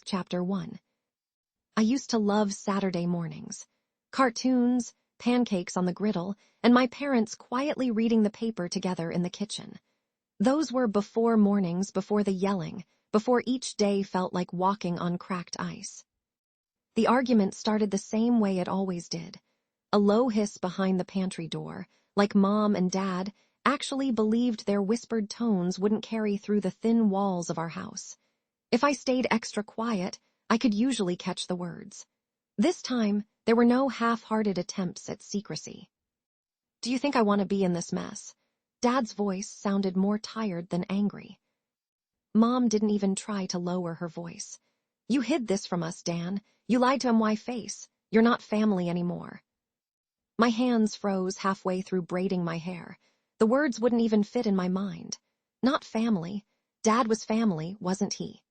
Chapter 1. I used to love Saturday mornings. Cartoons, pancakes on the griddle, and my parents quietly reading the paper together in the kitchen. Those were before mornings, before the yelling, before each day felt like walking on cracked ice. The argument started the same way it always did. A low hiss behind the pantry door, like Mom and Dad actually believed their whispered tones wouldn't carry through the thin walls of our house. If I stayed extra quiet, I could usually catch the words. This time, there were no half-hearted attempts at secrecy. "Do you think I want to be in this mess?" Dad's voice sounded more tired than angry. Mom didn't even try to lower her voice. "You hid this from us, Dan. You lied to my face. You're not family anymore." My hands froze halfway through braiding my hair. The words wouldn't even fit in my mind. Not family. Dad was family, wasn't he?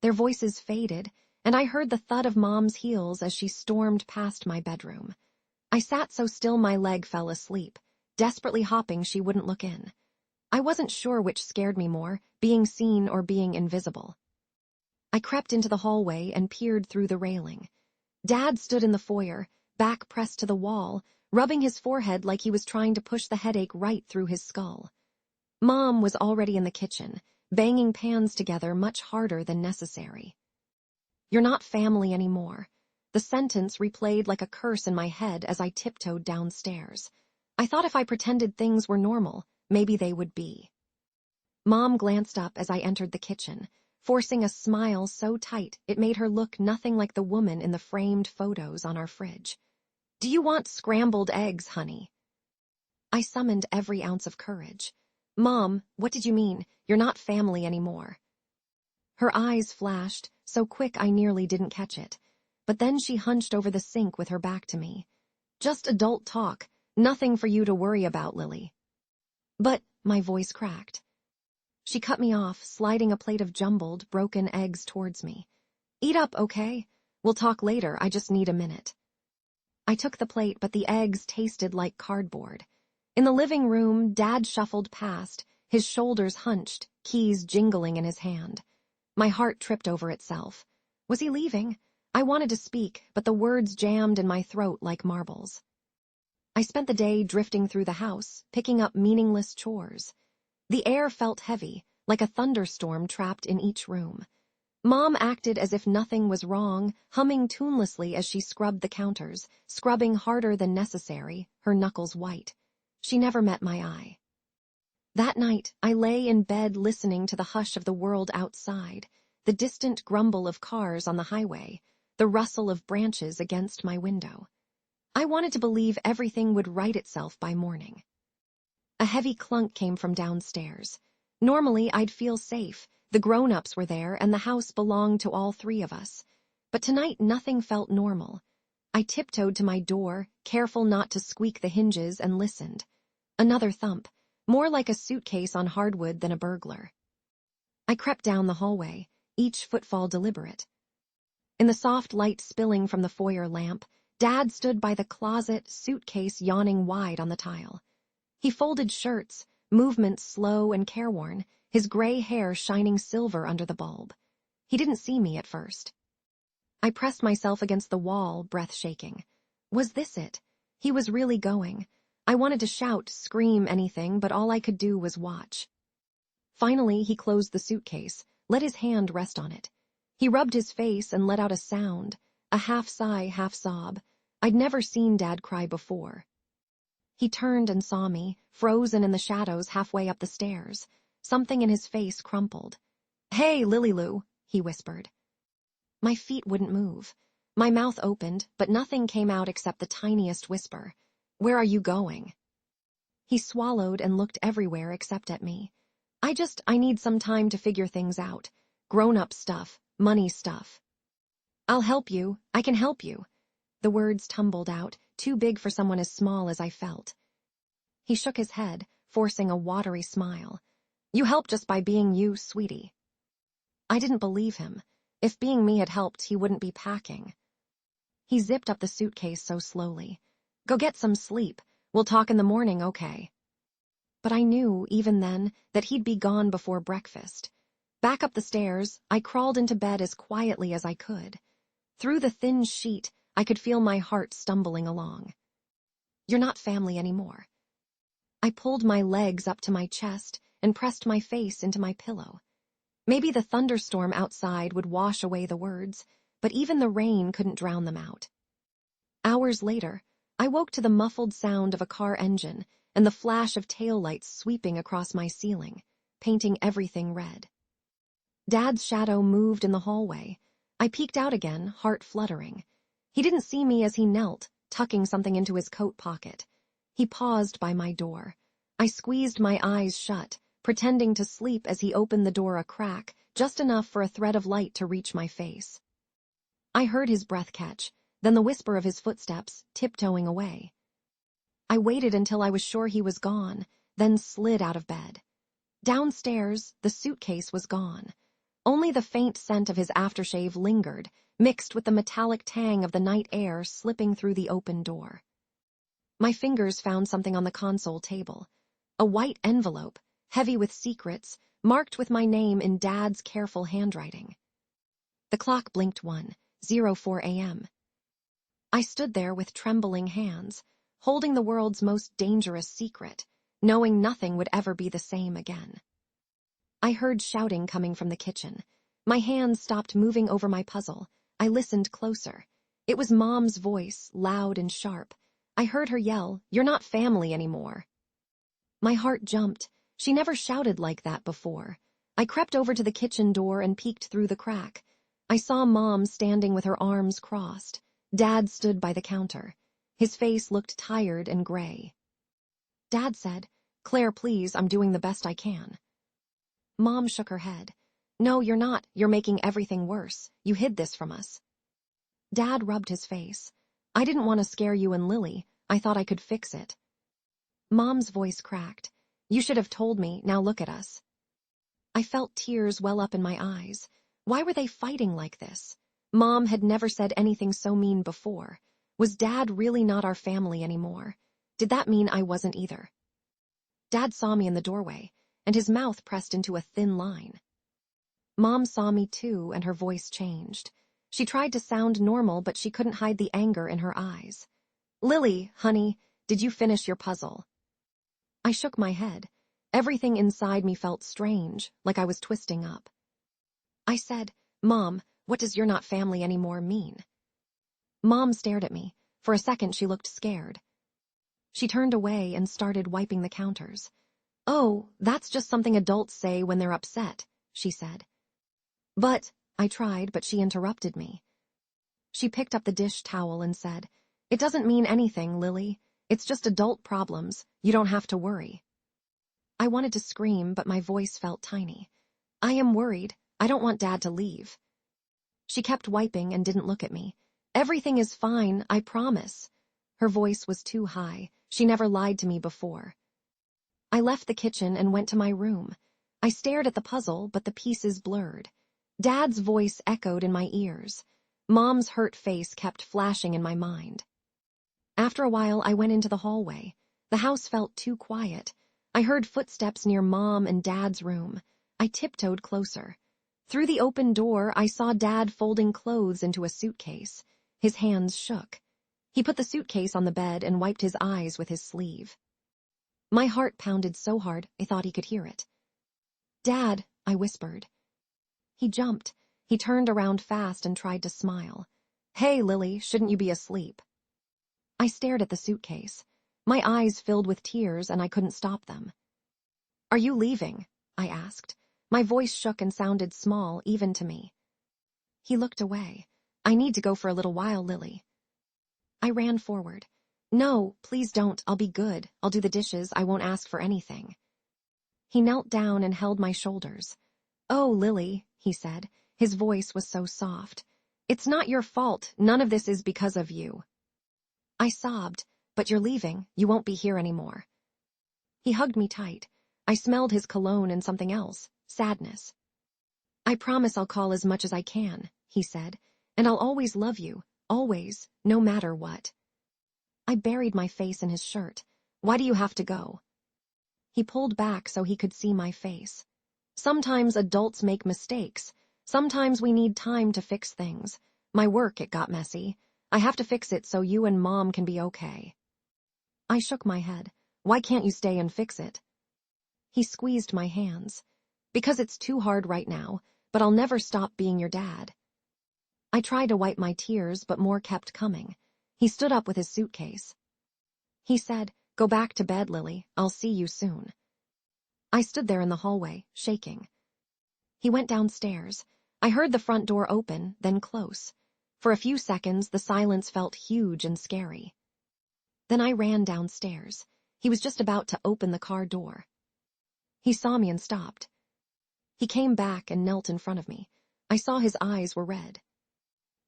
Their voices faded, and I heard the thud of Mom's heels as she stormed past my bedroom. I sat so still my leg fell asleep, desperately hoping she wouldn't look in. I wasn't sure which scared me more, being seen or being invisible. I crept into the hallway and peered through the railing. Dad stood in the foyer, back pressed to the wall, rubbing his forehead like he was trying to push the headache right through his skull. Mom was already in the kitchen, banging pans together much harder than necessary. "You're not family anymore." The sentence replayed like a curse in my head as I tiptoed downstairs. I thought if I pretended things were normal, maybe they would be. Mom glanced up as I entered the kitchen, forcing a smile so tight it made her look nothing like the woman in the framed photos on our fridge. "Do you want scrambled eggs, honey?" I summoned every ounce of courage. "Mom, what did you mean? You're not family anymore." Her eyes flashed, so quick I nearly didn't catch it. But then she hunched over the sink with her back to me. "Just adult talk. Nothing for you to worry about, Lily." "But," my voice cracked. She cut me off, sliding a plate of jumbled, broken eggs towards me. "Eat up, okay? We'll talk later, I just need a minute." I took the plate, but the eggs tasted like cardboard. In the living room, Dad shuffled past, his shoulders hunched, keys jingling in his hand. My heart tripped over itself. Was he leaving? I wanted to speak, but the words jammed in my throat like marbles. I spent the day drifting through the house, picking up meaningless chores. The air felt heavy, like a thunderstorm trapped in each room. Mom acted as if nothing was wrong, humming tunelessly as she scrubbed the counters, scrubbing harder than necessary, her knuckles white. She never met my eye. That night, I lay in bed listening to the hush of the world outside, the distant grumble of cars on the highway, the rustle of branches against my window. I wanted to believe everything would right itself by morning. A heavy clunk came from downstairs. Normally, I'd feel safe. The grown-ups were there, and the house belonged to all three of us. But tonight, nothing felt normal. I tiptoed to my door, careful not to squeak the hinges, and listened. Another thump, more like a suitcase on hardwood than a burglar. I crept down the hallway, each footfall deliberate. In the soft light spilling from the foyer lamp, Dad stood by the closet, suitcase yawning wide on the tile. He folded shirts, movements slow and careworn, his gray hair shining silver under the bulb. He didn't see me at first. I pressed myself against the wall, breath shaking. Was this it? He was really going. I wanted to shout, scream, anything, but all I could do was watch. Finally, he closed the suitcase, let his hand rest on it. He rubbed his face and let out a sound, a half sigh, half sob. I'd never seen Dad cry before. He turned and saw me, frozen in the shadows halfway up the stairs. Something in his face crumpled. "Hey, Lily Lou," he whispered. My feet wouldn't move. My mouth opened, but nothing came out except the tiniest whisper. "Where are you going?" He swallowed and looked everywhere except at me. I need some time to figure things out. Grown-up stuff, money stuff." "I'll help you. I can help you." The words tumbled out, too big for someone as small as I felt. He shook his head, forcing a watery smile. "You help just by being you, sweetie." I didn't believe him. If being me had helped, he wouldn't be packing. He zipped up the suitcase so slowly. "Go get some sleep. We'll talk in the morning, okay?" But I knew, even then, that he'd be gone before breakfast. Back up the stairs, I crawled into bed as quietly as I could. Through the thin sheet, I could feel my heart stumbling along. You're not family anymore. I pulled my legs up to my chest and pressed my face into my pillow. Maybe the thunderstorm outside would wash away the words, but even the rain couldn't drown them out. Hours later, I woke to the muffled sound of a car engine and the flash of taillights sweeping across my ceiling, painting everything red. Dad's shadow moved in the hallway. I peeked out again, heart fluttering. He didn't see me as he knelt, tucking something into his coat pocket. He paused by my door. I squeezed my eyes shut, pretending to sleep as he opened the door a crack, just enough for a thread of light to reach my face. I heard his breath catch, then the whisper of his footsteps, tiptoeing away. I waited until I was sure he was gone, then slid out of bed. Downstairs, the suitcase was gone. Only the faint scent of his aftershave lingered, mixed with the metallic tang of the night air slipping through the open door. My fingers found something on the console table. A white envelope, heavy with secrets, marked with my name in Dad's careful handwriting. The clock blinked 1:04 a.m. I stood there with trembling hands, holding the world's most dangerous secret, knowing nothing would ever be the same again. I heard shouting coming from the kitchen. My hands stopped moving over my puzzle. I listened closer. It was Mom's voice, loud and sharp. I heard her yell, "You're not family anymore." My heart jumped. She never shouted like that before. I crept over to the kitchen door and peeked through the crack. I saw Mom standing with her arms crossed. Dad stood by the counter. His face looked tired and gray. Dad said, "Claire, please, I'm doing the best I can." Mom shook her head. "No, you're not. You're making everything worse. You hid this from us." Dad rubbed his face. "I didn't want to scare you and Lily. I thought I could fix it." Mom's voice cracked. "You should have told me. Now look at us." I felt tears well up in my eyes. Why were they fighting like this? Mom had never said anything so mean before. Was Dad really not our family anymore? Did that mean I wasn't either? Dad saw me in the doorway, and his mouth pressed into a thin line. Mom saw me too, and her voice changed. She tried to sound normal, but she couldn't hide the anger in her eyes. "Lily, honey, did you finish your puzzle?" I shook my head. Everything inside me felt strange, like I was twisting up. I said, "Mom, what does 'you're not family anymore' mean?" Mom stared at me. For a second she looked scared. She turned away and started wiping the counters. "Oh, that's just something adults say when they're upset," she said. "But," I tried, but she interrupted me. She picked up the dish towel and said, "It doesn't mean anything, Lily. It's just adult problems. You don't have to worry." I wanted to scream, but my voice felt tiny. "I am worried. I don't want Dad to leave." She kept wiping and didn't look at me. "Everything is fine, I promise." Her voice was too high. She never lied to me before. I left the kitchen and went to my room. I stared at the puzzle, but the pieces blurred. Dad's voice echoed in my ears. Mom's hurt face kept flashing in my mind. After a while, I went into the hallway. The house felt too quiet. I heard footsteps near Mom and Dad's room. I tiptoed closer. Through the open door, I saw Dad folding clothes into a suitcase. His hands shook. He put the suitcase on the bed and wiped his eyes with his sleeve. My heart pounded so hard I thought he could hear it. "Dad," I whispered. He jumped. He turned around fast and tried to smile. "Hey, Lily, shouldn't you be asleep?" I stared at the suitcase. My eyes filled with tears and I couldn't stop them. "Are you leaving?" I asked. My voice shook and sounded small, even to me. He looked away. "I need to go for a little while, Lily." I ran forward. "No, please don't. I'll be good. I'll do the dishes. I won't ask for anything." He knelt down and held my shoulders. "Oh, Lily," he said. His voice was so soft. "It's not your fault. None of this is because of you." I sobbed. "But you're leaving. You won't be here anymore." He hugged me tight. I smelled his cologne and something else, sadness. "I promise I'll call as much as I can," he said, "and I'll always love you, always, no matter what." I buried my face in his shirt. "Why do you have to go?" He pulled back so he could see my face. Sometimes adults make mistakes. Sometimes we need time to fix things. My work, it got messy. I have to fix it so you and Mom can be okay. I shook my head. Why can't you stay and fix it? He squeezed my hands. Because it's too hard right now, but I'll never stop being your dad. I tried to wipe my tears, but more kept coming. He stood up with his suitcase. He said, "Go back to bed, Lily. I'll see you soon." I stood there in the hallway, shaking. He went downstairs. I heard the front door open, then close. For a few seconds, the silence felt huge and scary. Then I ran downstairs. He was just about to open the car door. He saw me and stopped. He came back and knelt in front of me. I saw his eyes were red.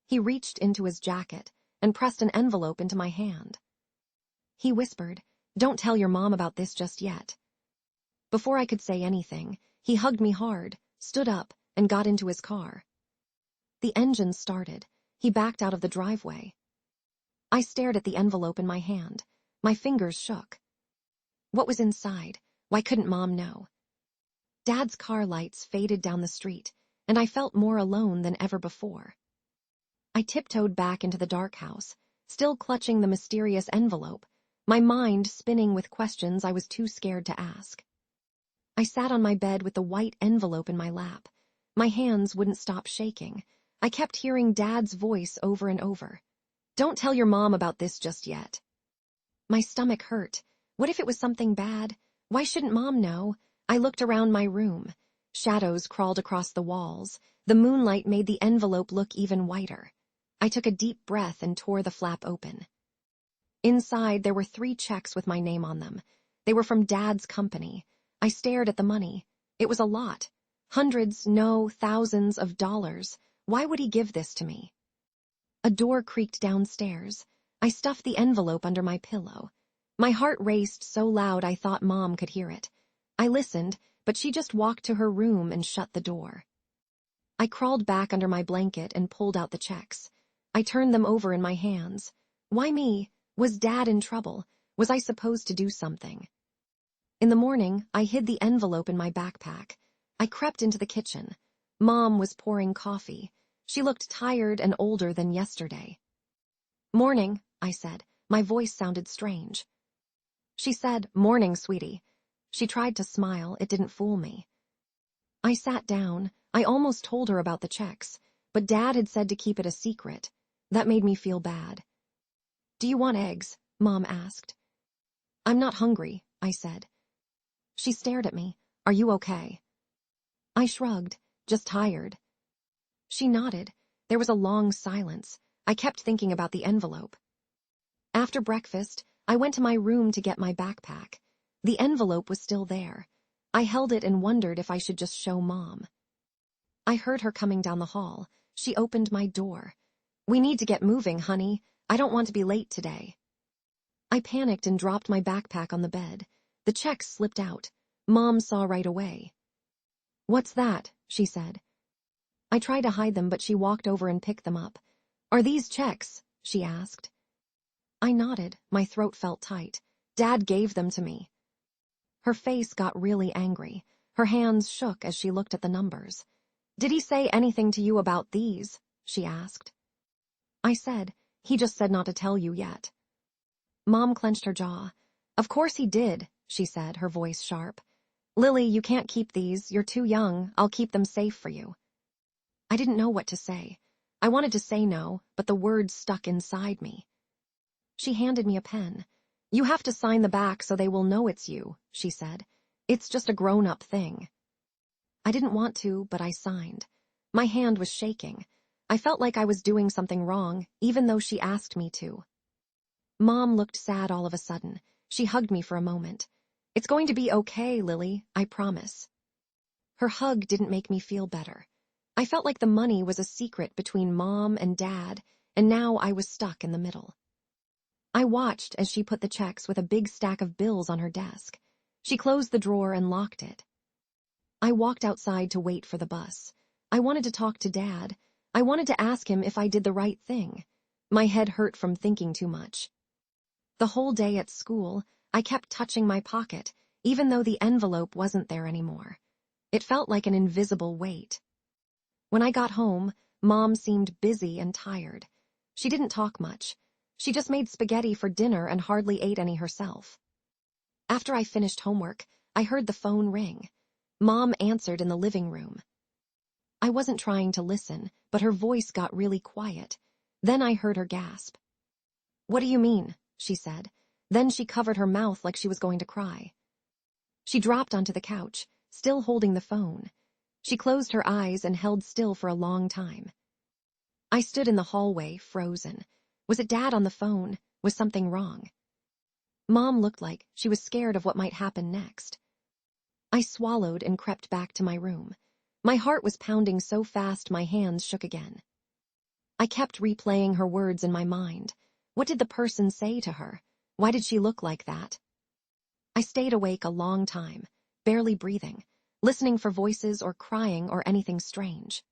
He reached into his jacket and pressed an envelope into my hand. He whispered, "Don't tell your mom about this just yet." Before I could say anything, he hugged me hard, stood up, and got into his car. The engine started. He backed out of the driveway. I stared at the envelope in my hand. My fingers shook. What was inside? Why couldn't Mom know? Dad's car lights faded down the street, and I felt more alone than ever before. I tiptoed back into the dark house, still clutching the mysterious envelope, my mind spinning with questions I was too scared to ask. I sat on my bed with the white envelope in my lap. My hands wouldn't stop shaking. I kept hearing Dad's voice over and over. "Don't tell your mom about this just yet." My stomach hurt. What if it was something bad? Why shouldn't Mom know? I looked around my room. Shadows crawled across the walls. The moonlight made the envelope look even whiter. I took a deep breath and tore the flap open. Inside, there were 3 checks with my name on them. They were from Dad's company. I stared at the money. It was a lot. Hundreds, no, thousands of dollars. Why would he give this to me? A door creaked downstairs. I stuffed the envelope under my pillow. My heart raced so loud I thought Mom could hear it. I listened, but she just walked to her room and shut the door. I crawled back under my blanket and pulled out the checks. I turned them over in my hands. Why me? Was Dad in trouble? Was I supposed to do something? In the morning, I hid the envelope in my backpack. I crept into the kitchen. Mom was pouring coffee. She looked tired and older than yesterday. "Morning," I said. My voice sounded strange. She said, "Morning, sweetie." She tried to smile. It didn't fool me. I sat down. I almost told her about the checks, but Dad had said to keep it a secret. That made me feel bad. "Do you want eggs?" Mom asked. "I'm not hungry," I said. She stared at me. "Are you okay?" I shrugged, just tired. She nodded. There was a long silence. I kept thinking about the envelope. After breakfast, I went to my room to get my backpack. The envelope was still there. I held it and wondered if I should just show Mom. I heard her coming down the hall. She opened my door. "We need to get moving, honey. I don't want to be late today." I panicked and dropped my backpack on the bed. The checks slipped out. Mom saw right away. "What's that?" she said. I tried to hide them, but she walked over and picked them up. "Are these checks?" she asked. I nodded. My throat felt tight. "Dad gave them to me." Her face got really angry. Her hands shook as she looked at the numbers. "Did he say anything to you about these?" she asked. I said, "He just said not to tell you yet." Mom clenched her jaw. "Of course he did," she said, her voice sharp. "Lily, you can't keep these. You're too young. I'll keep them safe for you." I didn't know what to say. I wanted to say no, but the words stuck inside me. She handed me a pen. "You have to sign the back so they will know it's you," she said. "It's just a grown-up thing." I didn't want to, but I signed. My hand was shaking. I felt like I was doing something wrong, even though she asked me to. Mom looked sad all of a sudden. She hugged me for a moment. "It's going to be okay, Lily, I promise." Her hug didn't make me feel better. I felt like the money was a secret between Mom and Dad, and now I was stuck in the middle. I watched as she put the checks with a big stack of bills on her desk. She closed the drawer and locked it. I walked outside to wait for the bus. I wanted to talk to Dad. I wanted to ask him if I did the right thing. My head hurt from thinking too much. The whole day at school, I kept touching my pocket, even though the envelope wasn't there anymore. It felt like an invisible weight. When I got home, Mom seemed busy and tired. She didn't talk much. She just made spaghetti for dinner and hardly ate any herself. After I finished homework, I heard the phone ring. Mom answered in the living room. I wasn't trying to listen, but her voice got really quiet. Then I heard her gasp. "What do you mean?" she said. Then she covered her mouth like she was going to cry. She dropped onto the couch, still holding the phone. She closed her eyes and held still for a long time. I stood in the hallway, frozen. Was it Dad on the phone? Was something wrong? Mom looked like she was scared of what might happen next. I swallowed and crept back to my room. My heart was pounding so fast my hands shook again. I kept replaying her words in my mind. What did the person say to her? Why did she look like that? I stayed awake a long time, barely breathing, listening for voices or crying or anything strange.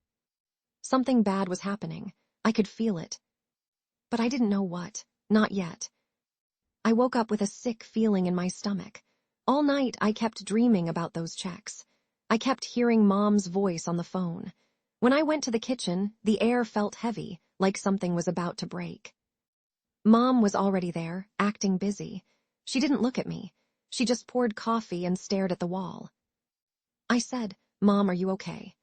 Something bad was happening. I could feel it. But I didn't know what, not yet. I woke up with a sick feeling in my stomach. All night I kept dreaming about those checks. I kept hearing Mom's voice on the phone. When I went to the kitchen, the air felt heavy, like something was about to break. Mom was already there, acting busy. She didn't look at me. She just poured coffee and stared at the wall. I said, "Mom, are you okay?"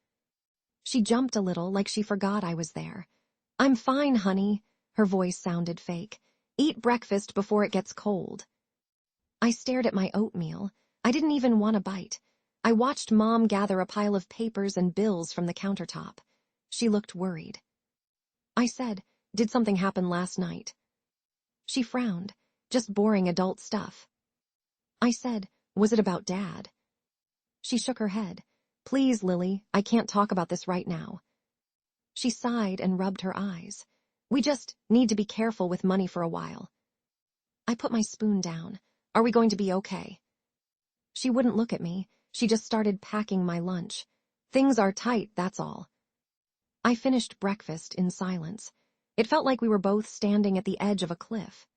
She jumped a little, like she forgot I was there. "I'm fine, honey." Her voice sounded fake. "Eat breakfast before it gets cold." I stared at my oatmeal. I didn't even want a bite. I watched Mom gather a pile of papers and bills from the countertop. She looked worried. I said, "Did something happen last night?" She frowned. "Just boring adult stuff." I said, "Was it about Dad?" She shook her head. "Please, Lily, I can't talk about this right now." She sighed and rubbed her eyes. "We just need to be careful with money for a while." I put my spoon down. "Are we going to be okay?" She wouldn't look at me. She just started packing my lunch. "Things are tight, that's all." I finished breakfast in silence. It felt like we were both standing at the edge of a cliff.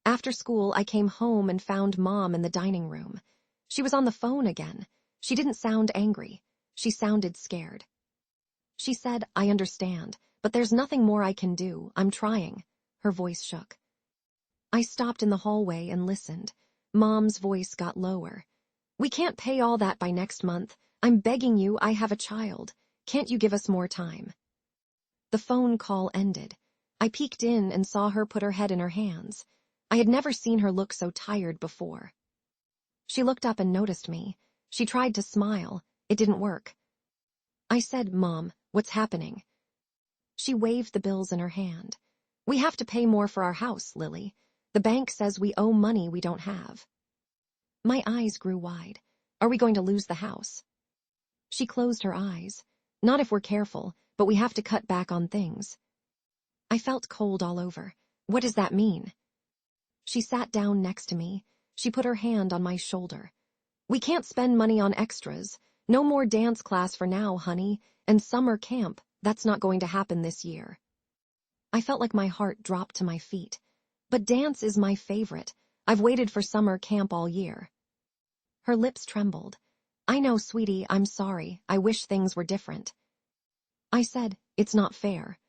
After school, I came home and found Mom in the dining room. She was on the phone again. She didn't sound angry. She sounded scared. She said, "I understand, but there's nothing more I can do. I'm trying." Her voice shook. I stopped in the hallway and listened. Mom's voice got lower. "We can't pay all that by next month. I'm begging you, I have a child. Can't you give us more time?" The phone call ended. I peeked in and saw her put her head in her hands. I had never seen her look so tired before. She looked up and noticed me. She tried to smile. It didn't work. I said, "Mom, what's happening?" She waved the bills in her hand. "We have to pay more for our house, Lily. The bank says we owe money we don't have." My eyes grew wide. "Are we going to lose the house?" She closed her eyes. "Not if we're careful, but we have to cut back on things." I felt cold all over. "What does that mean?" She sat down next to me. She put her hand on my shoulder. "We can't spend money on extras. No more dance class for now, honey, and summer camp. That's not going to happen this year." I felt like my heart dropped to my feet. "But dance is my favorite. I've waited for summer camp all year." Her lips trembled. "I know, sweetie, I'm sorry. I wish things were different." I said, "It's not fair."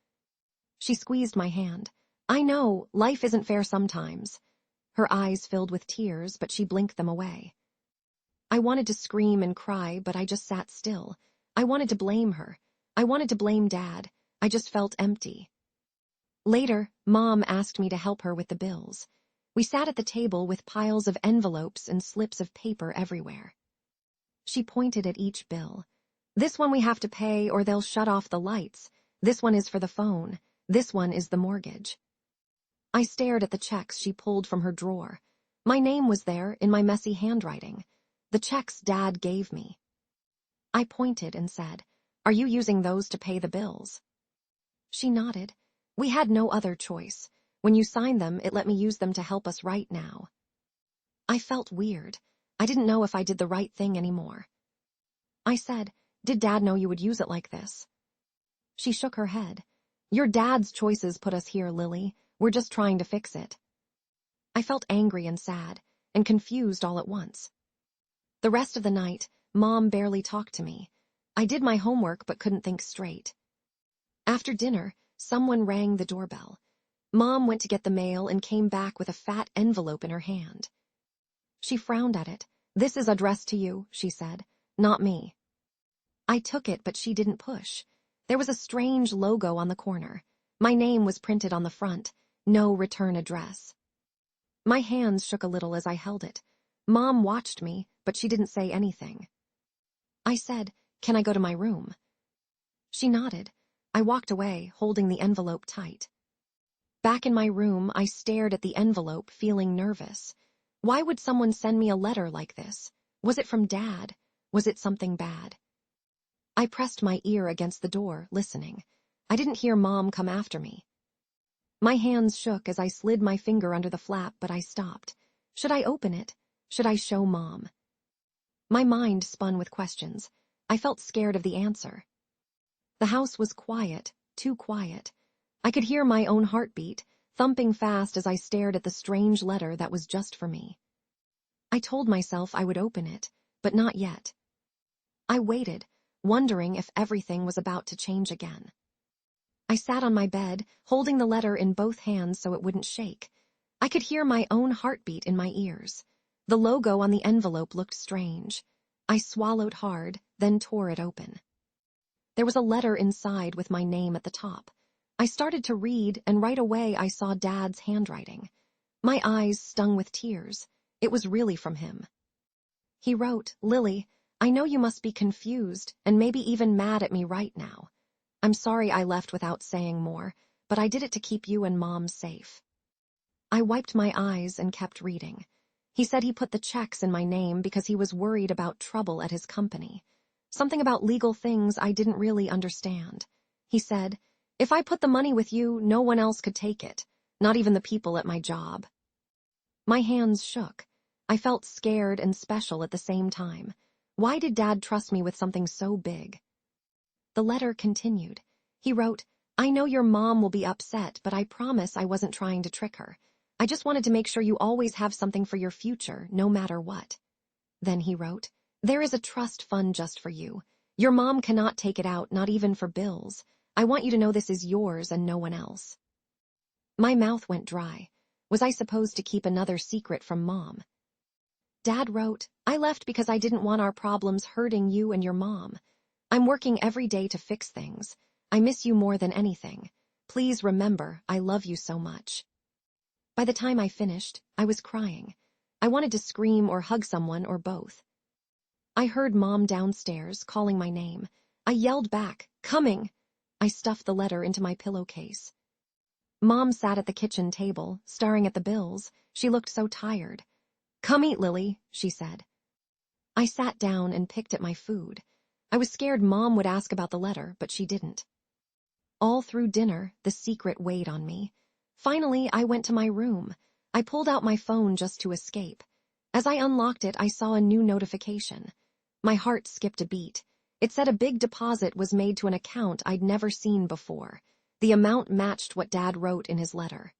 She squeezed my hand. "I know, life isn't fair sometimes." Her eyes filled with tears, but she blinked them away. I wanted to scream and cry, but I just sat still. I wanted to blame her. I wanted to blame Dad. I just felt empty. Later, Mom asked me to help her with the bills. We sat at the table with piles of envelopes and slips of paper everywhere. She pointed at each bill. "This one we have to pay or they'll shut off the lights. This one is for the phone. This one is the mortgage." I stared at the checks she pulled from her drawer. My name was there in my messy handwriting. The checks Dad gave me. I pointed and said, "Are you using those to pay the bills?" She nodded. "We had no other choice. When you signed them, it let me use them to help us right now." I felt weird. I didn't know if I did the right thing anymore. I said, "Did Dad know you would use it like this?" She shook her head. "Your dad's choices put us here, Lily. We're just trying to fix it." I felt angry and sad, and confused all at once. The rest of the night, Mom barely talked to me. I did my homework but couldn't think straight. After dinner, someone rang the doorbell. Mom went to get the mail and came back with a fat envelope in her hand. She frowned at it. "This is addressed to you," she said. "Not me." I took it, but she didn't push. There was a strange logo on the corner. My name was printed on the front. No return address. My hands shook a little as I held it. Mom watched me, but she didn't say anything. I said, "Can I go to my room?" She nodded. I walked away, holding the envelope tight. Back in my room, I stared at the envelope, feeling nervous. Why would someone send me a letter like this? Was it from Dad? Was it something bad? I pressed my ear against the door, listening. I didn't hear Mom come after me. My hands shook as I slid my finger under the flap, but I stopped. Should I open it? Should I show Mom? My mind spun with questions. I felt scared of the answer. The house was quiet, too quiet. I could hear my own heartbeat, thumping fast as I stared at the strange letter that was just for me. I told myself I would open it, but not yet. I waited, wondering if everything was about to change again. I sat on my bed, holding the letter in both hands so it wouldn't shake. I could hear my own heartbeat in my ears. The logo on the envelope looked strange. I swallowed hard, then tore it open. There was a letter inside with my name at the top. I started to read, and right away I saw Dad's handwriting. My eyes stung with tears. It was really from him. He wrote, "Lily, I know you must be confused and maybe even mad at me right now. I'm sorry I left without saying more, but I did it to keep you and Mom safe." I wiped my eyes and kept reading. He said he put the checks in my name because he was worried about trouble at his company. Something about legal things I didn't really understand. He said, "If I put the money with you, no one else could take it, not even the people at my job." My hands shook. I felt scared and special at the same time. Why did Dad trust me with something so big? The letter continued. He wrote, "I know your mom will be upset, but I promise I wasn't trying to trick her. I just wanted to make sure you always have something for your future, no matter what." Then he wrote, "There is a trust fund just for you. Your mom cannot take it out, not even for bills. I want you to know this is yours and no one else." My mouth went dry. Was I supposed to keep another secret from Mom? Dad wrote, "I left because I didn't want our problems hurting you and your mom. I'm working every day to fix things. I miss you more than anything. Please remember, I love you so much." By the time I finished, I was crying. I wanted to scream or hug someone or both. I heard Mom downstairs calling my name. I yelled back, "Coming!" I stuffed the letter into my pillowcase. Mom sat at the kitchen table, staring at the bills. She looked so tired. "Come eat, Lily," she said. I sat down and picked at my food. I was scared Mom would ask about the letter, but she didn't. All through dinner, the secret weighed on me. Finally, I went to my room. I pulled out my phone just to escape. As I unlocked it, I saw a new notification. My heart skipped a beat. It said a big deposit was made to an account I'd never seen before. The amount matched what Dad wrote in his letter.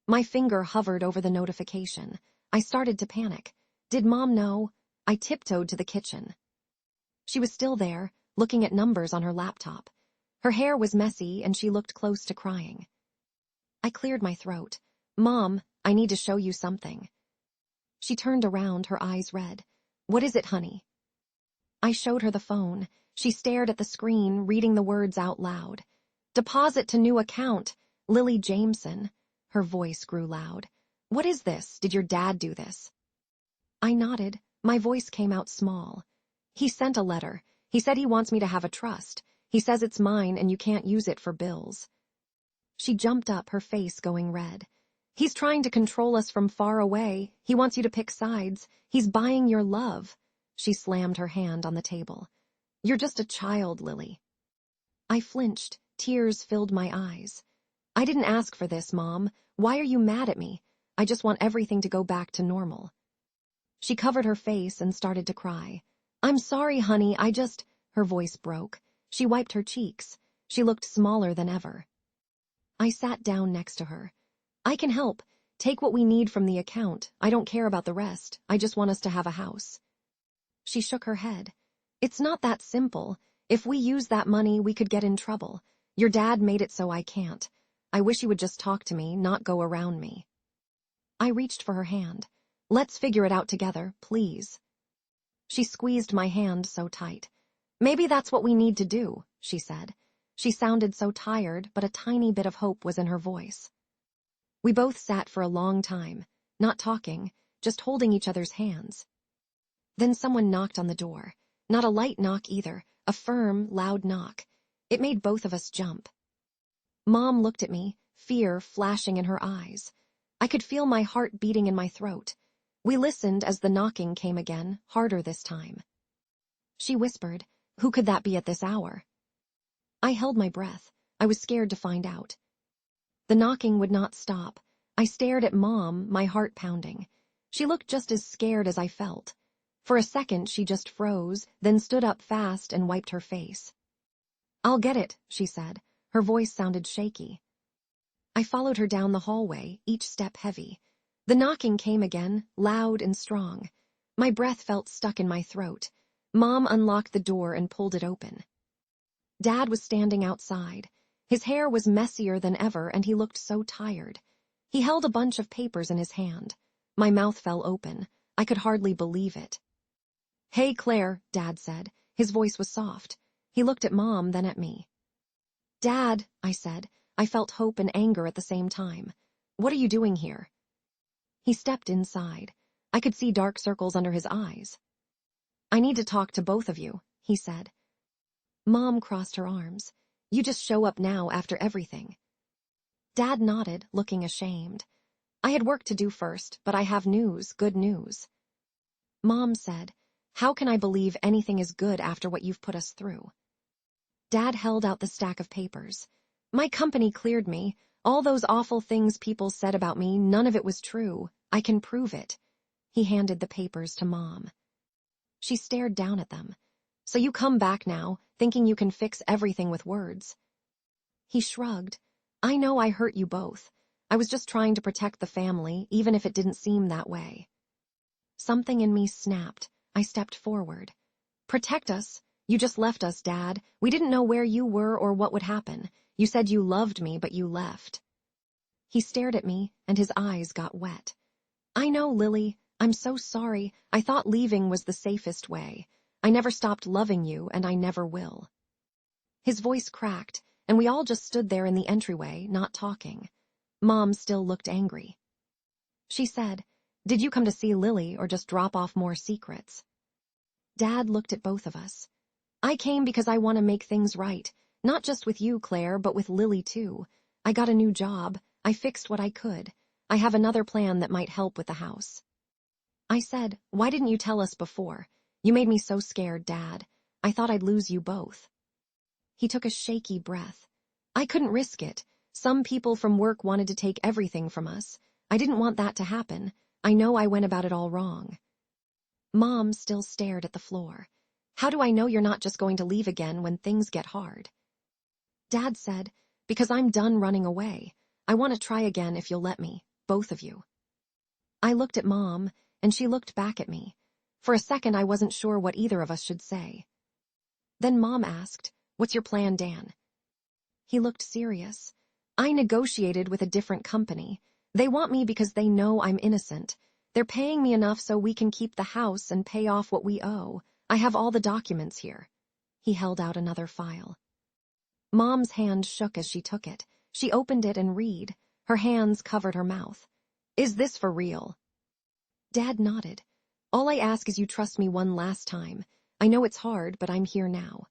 My finger hovered over the notification. I started to panic. Did Mom know? I tiptoed to the kitchen. She was still there, looking at numbers on her laptop. Her hair was messy and she looked close to crying. I cleared my throat. "Mom, I need to show you something." She turned around, her eyes red. "What is it, honey?" I showed her the phone. She stared at the screen, reading the words out loud. "Deposit to new account, Lily Jameson." Her voice grew loud. "What is this? Did your dad do this?" I nodded. My voice came out small. "He sent a letter. He said he wants me to have a trust. He says it's mine and you can't use it for bills." She jumped up, her face going red. "He's trying to control us from far away. He wants you to pick sides. He's buying your love." She slammed her hand on the table. "You're just a child, Lily." I flinched. Tears filled my eyes. "I didn't ask for this, Mom. Why are you mad at me? I just want everything to go back to normal." She covered her face and started to cry. "I'm sorry, honey, I just—" Her voice broke. She wiped her cheeks. She looked smaller than ever. I sat down next to her. "I can help. Take what we need from the account. I don't care about the rest. I just want us to have a house." She shook her head. It's not that simple. If we use that money, we could get in trouble. Your dad made it so I can't. I wish he would just talk to me, not go around me. I reached for her hand. Let's figure it out together, please. She squeezed my hand so tight. Maybe that's what we need to do, she said. She sounded so tired, but a tiny bit of hope was in her voice. We both sat for a long time, not talking, just holding each other's hands. Then someone knocked on the door. Not a light knock either, a firm, loud knock. It made both of us jump. Mom looked at me, fear flashing in her eyes. I could feel my heart beating in my throat. We listened as the knocking came again, harder this time. She whispered, "Who could that be at this hour?" I held my breath. I was scared to find out. The knocking would not stop. I stared at Mom, my heart pounding. She looked just as scared as I felt. For a second, she just froze, then stood up fast and wiped her face. "I'll get it," she said. Her voice sounded shaky. I followed her down the hallway, each step heavy. The knocking came again, loud and strong. My breath felt stuck in my throat. Mom unlocked the door and pulled it open. Dad was standing outside. His hair was messier than ever, and he looked so tired. He held a bunch of papers in his hand. My mouth fell open. I could hardly believe it. "Hey, Claire," Dad said. His voice was soft. He looked at Mom, then at me. "Dad," I said. I felt hope and anger at the same time. "What are you doing here?" He stepped inside. I could see dark circles under his eyes. "I need to talk to both of you," he said. Mom crossed her arms. "You just show up now after everything." Dad nodded, looking ashamed. "I had work to do first, but I have news, good news." Mom said, "How can I believe anything is good after what you've put us through?" Dad held out the stack of papers. "My company cleared me. All those awful things people said about me, none of it was true. I can prove it." He handed the papers to Mom. She stared down at them. "So you come back now, thinking you can fix everything with words." He shrugged. "I know I hurt you both. I was just trying to protect the family, even if it didn't seem that way." Something in me snapped. I stepped forward. "Protect us? You just left us, Dad. We didn't know where you were or what would happen. You said you loved me, but you left." He stared at me, and his eyes got wet. "I know, Lily. I'm so sorry. I thought leaving was the safest way. I never stopped loving you, and I never will." His voice cracked, and we all just stood there in the entryway, not talking. Mom still looked angry. She said, "Did you come to see Lily or just drop off more secrets?" Dad looked at both of us. "I came because I want to make things right. Not just with you, Claire, but with Lily too. I got a new job. I fixed what I could. I have another plan that might help with the house." I said, "Why didn't you tell us before? You made me so scared, Dad. I thought I'd lose you both." He took a shaky breath. "I couldn't risk it. Some people from work wanted to take everything from us. I didn't want that to happen. I know I went about it all wrong." Mom still stared at the floor. "How do I know you're not just going to leave again when things get hard?" Dad said, "Because I'm done running away. I want to try again if you'll let me, both of you." I looked at Mom, and she looked back at me. For a second, I wasn't sure what either of us should say. Then Mom asked, "What's your plan, Dan?" He looked serious. "I negotiated with a different company. They want me because they know I'm innocent. They're paying me enough so we can keep the house and pay off what we owe. I have all the documents here." He held out another file. Mom's hand shook as she took it. She opened it and read. Her hands covered her mouth. "Is this for real?" Dad nodded. "All I ask is you trust me one last time. I know it's hard, but I'm here now."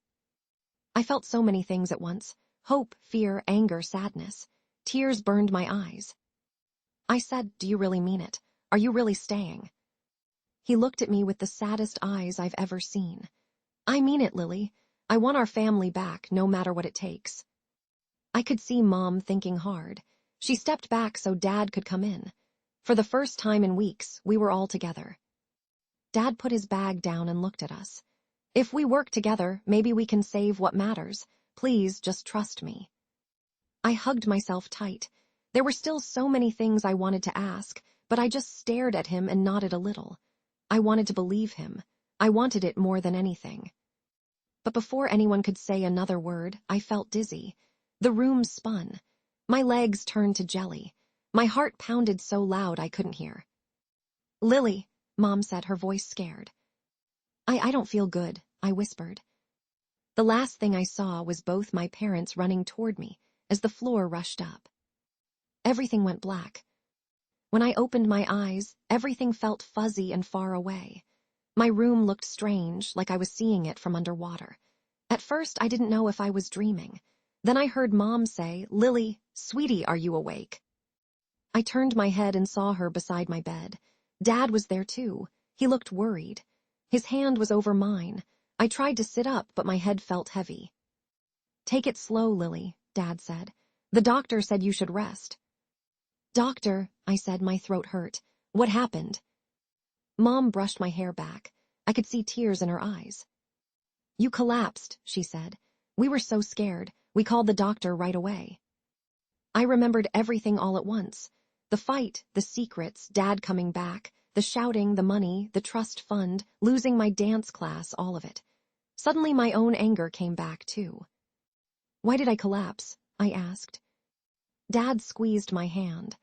I felt so many things at once. Hope, fear, anger, sadness. Tears burned my eyes. I said, "Do you really mean it? Are you really staying?" He looked at me with the saddest eyes I've ever seen. "I mean it, Lily. I want our family back, no matter what it takes." I could see Mom thinking hard. She stepped back so Dad could come in. For the first time in weeks, we were all together. Dad put his bag down and looked at us. "If we work together, maybe we can save what matters. Please, just trust me." I hugged myself tight. There were still so many things I wanted to ask, but I just stared at him and nodded a little. I wanted to believe him. I wanted it more than anything. But before anyone could say another word, I felt dizzy. The room spun. My legs turned to jelly. My heart pounded so loud I couldn't hear. "Lily," Mom said, her voice scared. I don't feel good," I whispered. The last thing I saw was both my parents running toward me as the floor rushed up. Everything went black. When I opened my eyes, everything felt fuzzy and far away. My room looked strange, like I was seeing it from underwater. At first, I didn't know if I was dreaming. Then I heard Mom say, "Lily, sweetie, are you awake?" I turned my head and saw her beside my bed. Dad was there too. He looked worried. His hand was over mine. I tried to sit up, but my head felt heavy. "Take it slow, Lily," Dad said. "The doctor said you should rest." "Doctor," I said, my throat hurt. "What happened?" Mom brushed my hair back. I could see tears in her eyes. "You collapsed," she said. "We were so scared. We called the doctor right away." I remembered everything all at once. The fight, the secrets, Dad coming back, the shouting, the money, the trust fund, losing my dance class, all of it. Suddenly my own anger came back too. "Why did I collapse?" I asked. Dad squeezed my hand.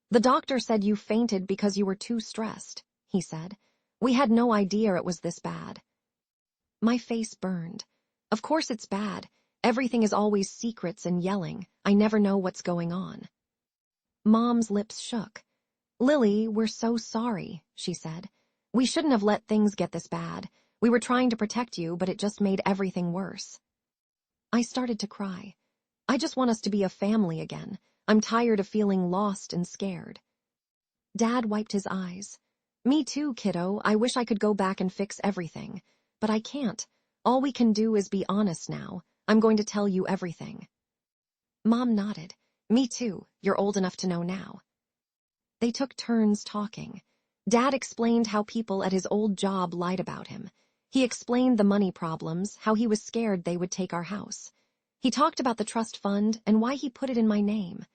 "The doctor said you fainted because you were too stressed," he said. "We had no idea it was this bad." My face burned. Of course it's bad. Everything is always secrets and yelling. I never know what's going on. Mom's lips shook. "Lily, we're so sorry," she said. "We shouldn't have let things get this bad. We were trying to protect you, but it just made everything worse." I started to cry. I just want us to be a family again. I'm tired of feeling lost and scared. Dad wiped his eyes. "Me too, kiddo. I wish I could go back and fix everything. But I can't. All we can do is be honest now. I'm going to tell you everything." Mom nodded. "Me too. You're old enough to know now." They took turns talking. Dad explained how people at his old job lied about him. He explained the money problems, how he was scared they would take our house. He talked about the trust fund and why he put it in my name.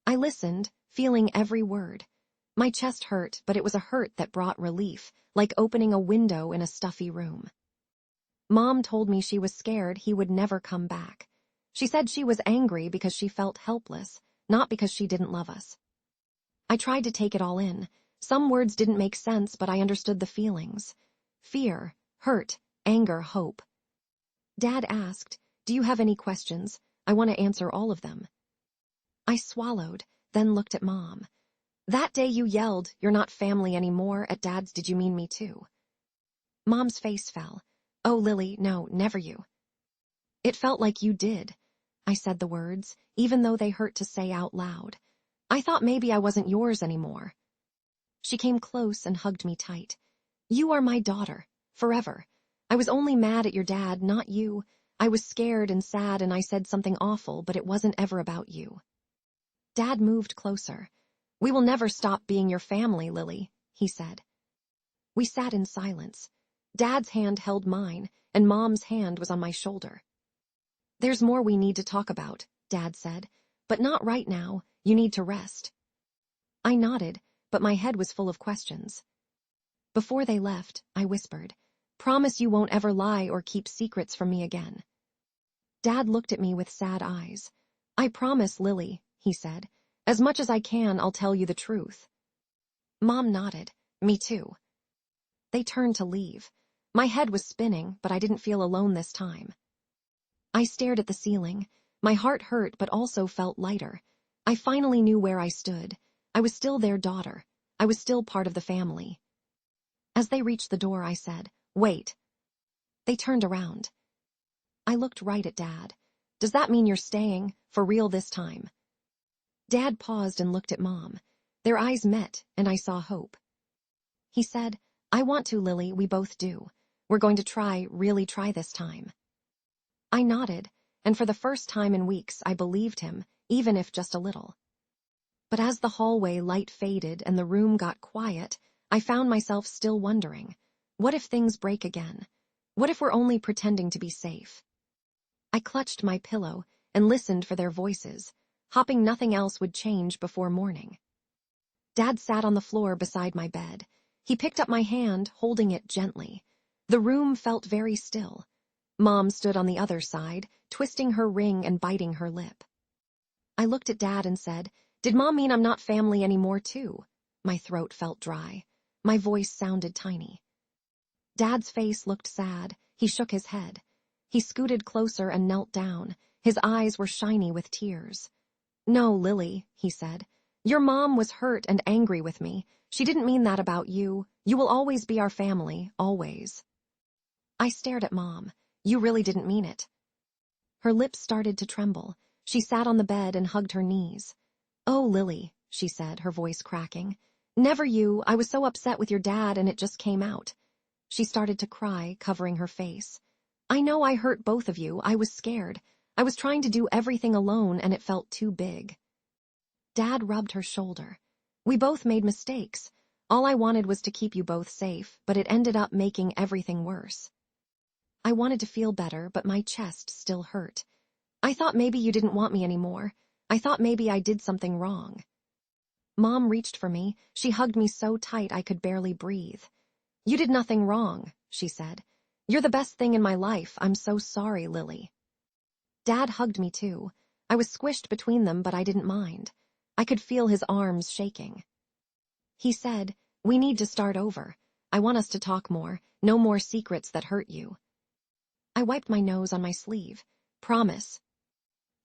I listened, feeling every word. My chest hurt, but it was a hurt that brought relief, like opening a window in a stuffy room. Mom told me she was scared he would never come back. She said she was angry because she felt helpless, not because she didn't love us. I tried to take it all in. Some words didn't make sense, but I understood the feelings. Fear, hurt, anger, hope. Dad asked, "Do you have any questions? I want to answer all of them." I swallowed, then looked at Mom. "That day you yelled, 'You're not family anymore,' at Dad's, did you mean me too?" Mom's face fell. "Oh, Lily, no, never you." "It felt like you did." I said the words, even though they hurt to say out loud. "I thought maybe I wasn't yours anymore." She came close and hugged me tight. "You are my daughter, forever. I was only mad at your dad, not you. I was scared and sad and I said something awful, but it wasn't ever about you." Dad moved closer. "We will never stop being your family, Lily," he said. We sat in silence. Dad's hand held mine, and Mom's hand was on my shoulder. "There's more we need to talk about," Dad said, "but not right now. You need to rest." I nodded, but my head was full of questions. Before they left, I whispered, "Promise you won't ever lie or keep secrets from me again." Dad looked at me with sad eyes. "I promise, Lily," he said. "As much as I can, I'll tell you the truth." Mom nodded. "Me too." They turned to leave. My head was spinning, but I didn't feel alone this time. I stared at the ceiling. My heart hurt, but also felt lighter. I finally knew where I stood. I was still their daughter. I was still part of the family. As they reached the door, I said, "Wait." They turned around. I looked right at Dad. "Does that mean you're staying, for real this time?" Dad paused and looked at Mom. Their eyes met, and I saw hope. He said, "I want to, Lily, we both do. We're going to try, really try this time." I nodded, and for the first time in weeks I believed him, even if just a little. But as the hallway light faded and the room got quiet, I found myself still wondering, what if things break again? What if we're only pretending to be safe? I clutched my pillow and listened for their voices, hoping nothing else would change before morning. Dad sat on the floor beside my bed. He picked up my hand, holding it gently. The room felt very still. Mom stood on the other side, twisting her ring and biting her lip. I looked at Dad and said, "Did Mom mean I'm not family anymore too?" My throat felt dry. My voice sounded tiny. Dad's face looked sad. He shook his head. He scooted closer and knelt down. His eyes were shiny with tears. "No, Lily," he said. "Your mom was hurt and angry with me. She didn't mean that about you. You will always be our family, always." I stared at Mom. "You really didn't mean it." Her lips started to tremble. She sat on the bed and hugged her knees. "Oh, Lily," she said, her voice cracking. "Never you. I was so upset with your dad and it just came out." She started to cry, covering her face. "I know I hurt both of you. I was scared. I was trying to do everything alone and it felt too big." Dad rubbed her shoulder. "We both made mistakes. All I wanted was to keep you both safe, but it ended up making everything worse." I wanted to feel better, but my chest still hurt. "I thought maybe you didn't want me anymore. I thought maybe I did something wrong." Mom reached for me. She hugged me so tight I could barely breathe. "You did nothing wrong," she said. "You're the best thing in my life. I'm so sorry, Lily." Dad hugged me too. I was squished between them, but I didn't mind. I could feel his arms shaking. He said, "We need to start over. I want us to talk more. No more secrets that hurt you." I wiped my nose on my sleeve. "Promise."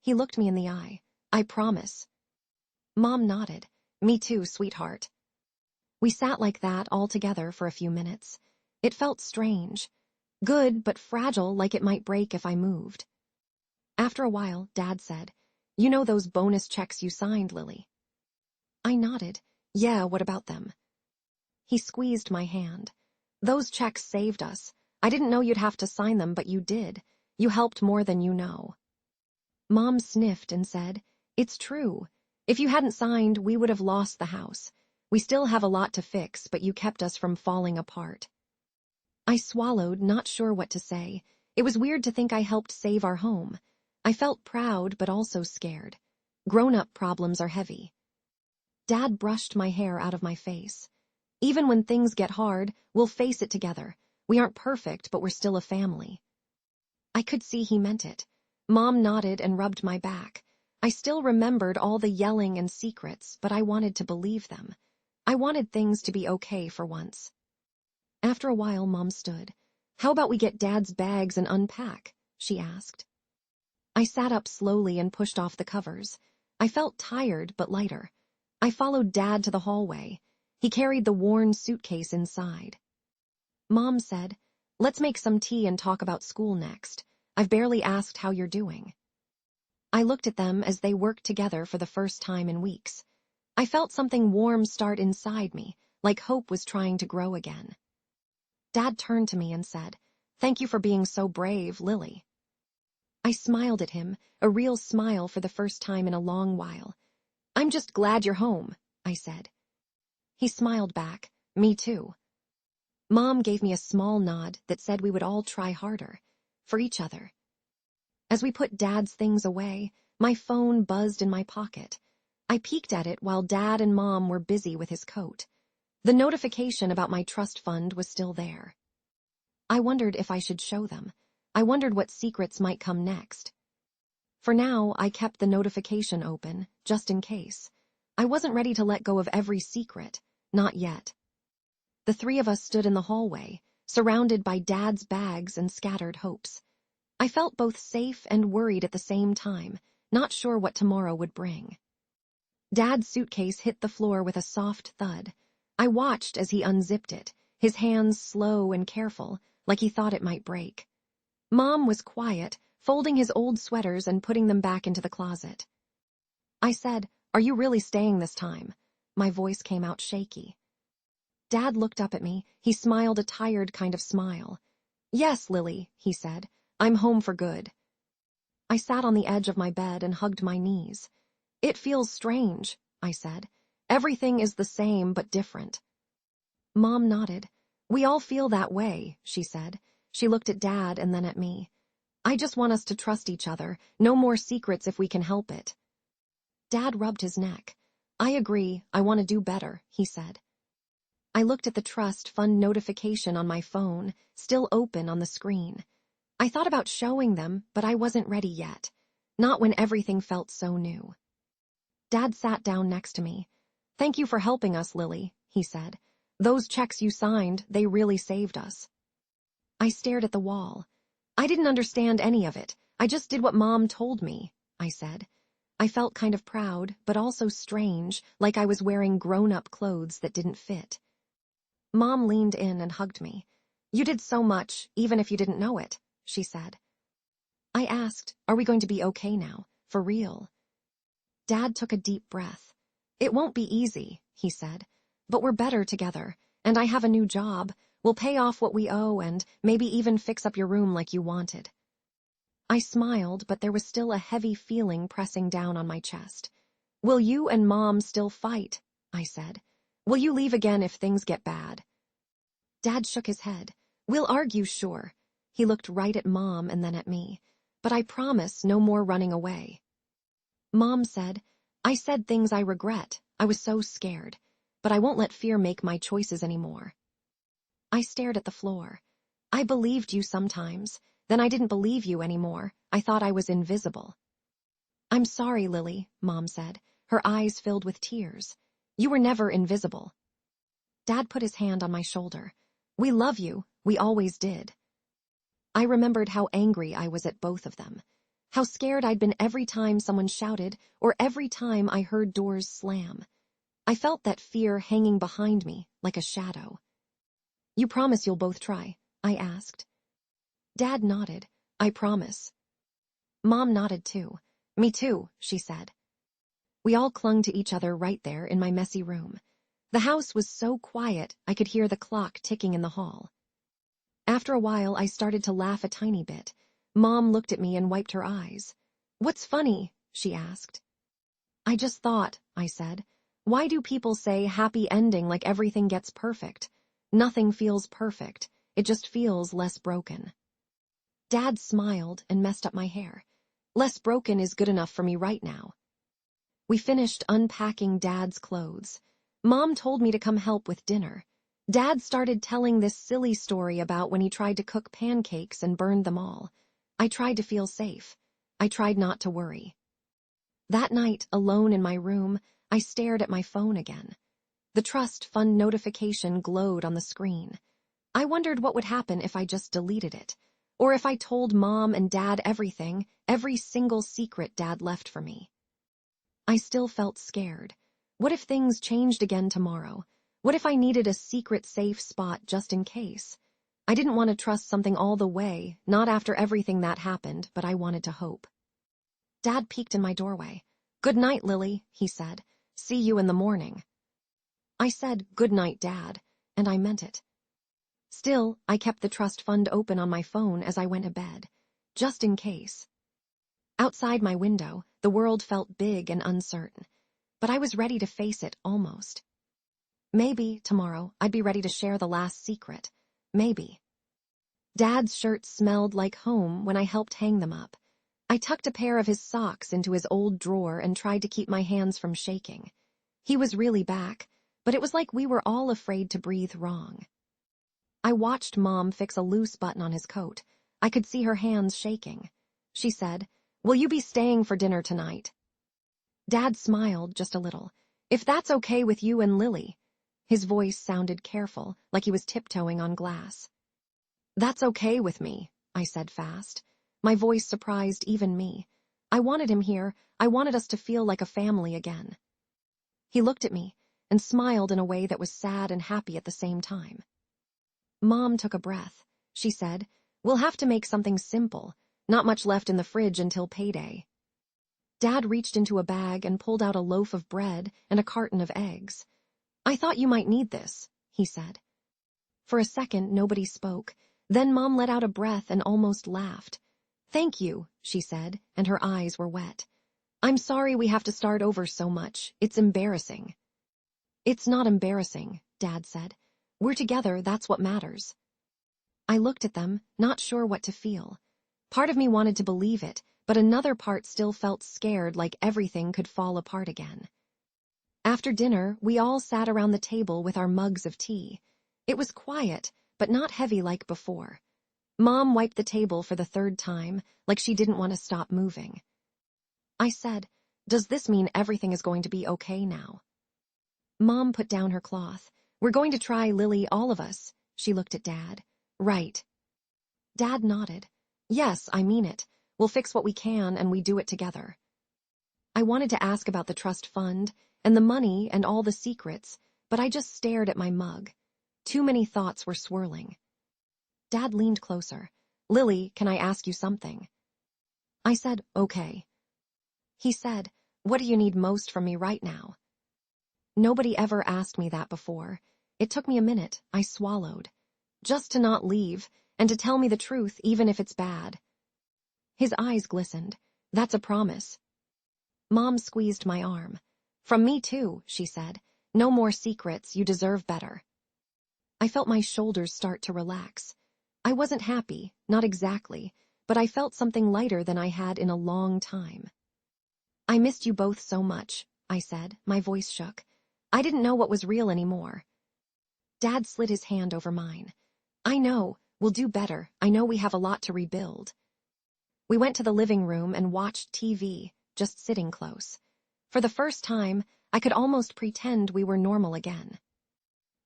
He looked me in the eye. "I promise." Mom nodded. "Me too, sweetheart." We sat like that all together for a few minutes. It felt strange. Good, but fragile, like it might break if I moved. After a while, Dad said, "You know those bonus checks you signed, Lily?" I nodded. "Yeah, what about them?" He squeezed my hand. "Those checks saved us. I didn't know you'd have to sign them, but you did. You helped more than you know." Mom sniffed and said, "It's true. If you hadn't signed, we would have lost the house. We still have a lot to fix, but you kept us from falling apart." I swallowed, not sure what to say. It was weird to think I helped save our home. I felt proud, but also scared. Grown-up problems are heavy. Dad brushed my hair out of my face. "Even when things get hard, we'll face it together. We aren't perfect, but we're still a family." I could see he meant it. Mom nodded and rubbed my back. I still remembered all the yelling and secrets, but I wanted to believe them. I wanted things to be okay for once. After a while, Mom stood. "How about we get Dad's bags and unpack?" she asked. I sat up slowly and pushed off the covers. I felt tired, but lighter. I followed Dad to the hallway. He carried the worn suitcase inside. Mom said, "Let's make some tea and talk about school next. I've barely asked how you're doing." I looked at them as they worked together for the first time in weeks. I felt something warm start inside me, like hope was trying to grow again. Dad turned to me and said, "Thank you for being so brave, Lily." I smiled at him, a real smile for the first time in a long while. "I'm just glad you're home," I said. He smiled back, "Me too." Mom gave me a small nod that said we would all try harder, for each other. As we put Dad's things away, my phone buzzed in my pocket. I peeked at it while Dad and Mom were busy with his coat. The notification about my trust fund was still there. I wondered if I should show them. I wondered what secrets might come next. For now, I kept the notification open, just in case. I wasn't ready to let go of every secret, not yet. The three of us stood in the hallway, surrounded by Dad's bags and scattered hopes. I felt both safe and worried at the same time, not sure what tomorrow would bring. Dad's suitcase hit the floor with a soft thud. I watched as he unzipped it, his hands slow and careful, like he thought it might break. Mom was quiet, folding his old sweaters and putting them back into the closet. I said, "Are you really staying this time?" My voice came out shaky. Dad looked up at me. He smiled a tired kind of smile. "Yes, Lily," he said. "I'm home for good." I sat on the edge of my bed and hugged my knees. "It feels strange," I said. "Everything is the same but different." Mom nodded. "We all feel that way," she said. She looked at Dad and then at me. "I just want us to trust each other. No more secrets if we can help it." Dad rubbed his neck. "I agree. I want to do better," he said. I looked at the trust fund notification on my phone, still open on the screen. I thought about showing them, but I wasn't ready yet. Not when everything felt so new. Dad sat down next to me. "Thank you for helping us, Lily," he said. "Those checks you signed, they really saved us." I stared at the wall. "I didn't understand any of it. I just did what Mom told me," I said. I felt kind of proud, but also strange, like I was wearing grown-up clothes that didn't fit. Mom leaned in and hugged me. "You did so much, even if you didn't know it," she said. I asked, "Are we going to be okay now? For real?" Dad took a deep breath. "It won't be easy," he said. "But we're better together, and I have a new job. We'll pay off what we owe and maybe even fix up your room like you wanted." I smiled, but there was still a heavy feeling pressing down on my chest. "Will you and Mom still fight?" I said. "Will you leave again if things get bad?" Dad shook his head. "We'll argue, sure." He looked right at Mom and then at me. "But I promise no more running away." Mom said, "I said things I regret. I was so scared. But I won't let fear make my choices anymore." I stared at the floor. "I believed you sometimes. Then I didn't believe you anymore. I thought I was invisible." "I'm sorry, Lily," Mom said, her eyes filled with tears. "You were never invisible." Dad put his hand on my shoulder. "We love you. We always did." I remembered how angry I was at both of them. How scared I'd been every time someone shouted or every time I heard doors slam. I felt that fear hanging behind me like a shadow. "You promise you'll both try?" I asked. Dad nodded. "I promise." Mom nodded too. "Me too," she said. We all clung to each other right there in my messy room. The house was so quiet I could hear the clock ticking in the hall. After a while, I started to laugh a tiny bit. Mom looked at me and wiped her eyes. "What's funny?" she asked. "I just thought," I said. "Why do people say happy ending like everything gets perfect? Nothing feels perfect. It just feels less broken." Dad smiled and messed up my hair. "Less broken is good enough for me right now." We finished unpacking Dad's clothes. Mom told me to come help with dinner. Dad started telling this silly story about when he tried to cook pancakes and burned them all. I tried to feel safe. I tried not to worry. That night, alone in my room, I stared at my phone again. The trust fund notification glowed on the screen. I wondered what would happen if I just deleted it, or if I told Mom and Dad everything, every single secret Dad left for me. I still felt scared. What if things changed again tomorrow? What if I needed a secret safe spot just in case? I didn't want to trust something all the way, not after everything that happened, but I wanted to hope. Dad peeked in my doorway. "Good night, Lily," he said. "See you in the morning." I said, "Good night, Dad," and I meant it. Still, I kept the trust fund open on my phone as I went to bed, just in case. Outside my window, the world felt big and uncertain, but I was ready to face it almost. Maybe, tomorrow, I'd be ready to share the last secret. Maybe. Dad's shirts smelled like home when I helped hang them up. I tucked a pair of his socks into his old drawer and tried to keep my hands from shaking. He was really back, but it was like we were all afraid to breathe wrong. I watched Mom fix a loose button on his coat. I could see her hands shaking. She said, "Will you be staying for dinner tonight?" Dad smiled just a little. "If that's okay with you and Lily." His voice sounded careful, like he was tiptoeing on glass. "That's okay with me," I said fast. My voice surprised even me. I wanted him here. I wanted us to feel like a family again. He looked at me and smiled in a way that was sad and happy at the same time. Mom took a breath. She said, "We'll have to make something simple. Not much left in the fridge until payday." Dad reached into a bag and pulled out a loaf of bread and a carton of eggs. "I thought you might need this," he said. For a second, nobody spoke. Then Mom let out a breath and almost laughed. "Thank you," she said, and her eyes were wet. "I'm sorry we have to start over so much. It's embarrassing." "It's not embarrassing," Dad said. "We're together, that's what matters." I looked at them, not sure what to feel. Part of me wanted to believe it, but another part still felt scared like everything could fall apart again. After dinner, we all sat around the table with our mugs of tea. It was quiet, but not heavy like before. Mom wiped the table for the third time, like she didn't want to stop moving. I said, "Does this mean everything is going to be okay now?" Mom put down her cloth. "We're going to try, Lily, all of us." She looked at Dad. "Right." Dad nodded. "Yes, I mean it. We'll fix what we can and we do it together." I wanted to ask about the trust fund and the money and all the secrets, but I just stared at my mug. Too many thoughts were swirling. Dad leaned closer. "Lily, can I ask you something?" I said, "Okay." He said, "What do you need most from me right now?" Nobody ever asked me that before. It took me a minute. I swallowed. Just to not leave, and to tell me the truth even if it's bad. His eyes glistened. "That's a promise." Mom squeezed my arm. "From me too," she said. "No more secrets, you deserve better." I felt my shoulders start to relax. I wasn't happy, not exactly, but I felt something lighter than I had in a long time. "I missed you both so much," I said, my voice shook. I didn't know what was real anymore. Dad slid his hand over mine. "I know, we'll do better. I know we have a lot to rebuild." We went to the living room and watched TV, just sitting close. For the first time, I could almost pretend we were normal again.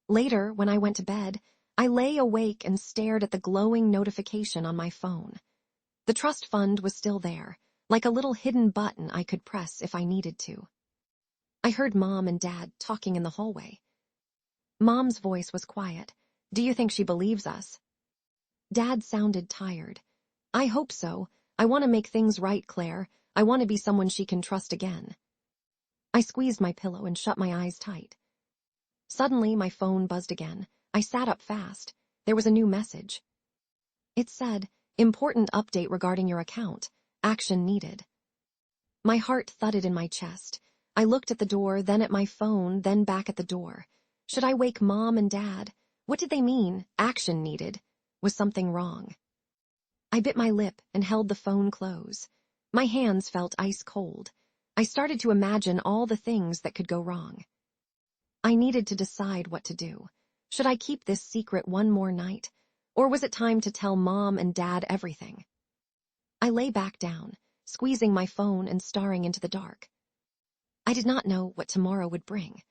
Later, when I went to bed, I lay awake and stared at the glowing notification on my phone. The trust fund was still there, like a little hidden button I could press if I needed to. I heard Mom and Dad talking in the hallway. Mom's voice was quiet. "Do you think she believes us?" Dad sounded tired. "I hope so. I want to make things right, Claire. I want to be someone she can trust again." I squeezed my pillow and shut my eyes tight. Suddenly, my phone buzzed again. I sat up fast. There was a new message. It said, "Important update regarding your account. Action needed." My heart thudded in my chest. I looked at the door, then at my phone, then back at the door. Should I wake Mom and Dad? What did they mean, action needed? Was something wrong? I bit my lip and held the phone close. My hands felt ice cold. I started to imagine all the things that could go wrong. I needed to decide what to do. Should I keep this secret one more night? Or was it time to tell Mom and Dad everything? I lay back down, squeezing my phone and staring into the dark. I did not know what tomorrow would bring.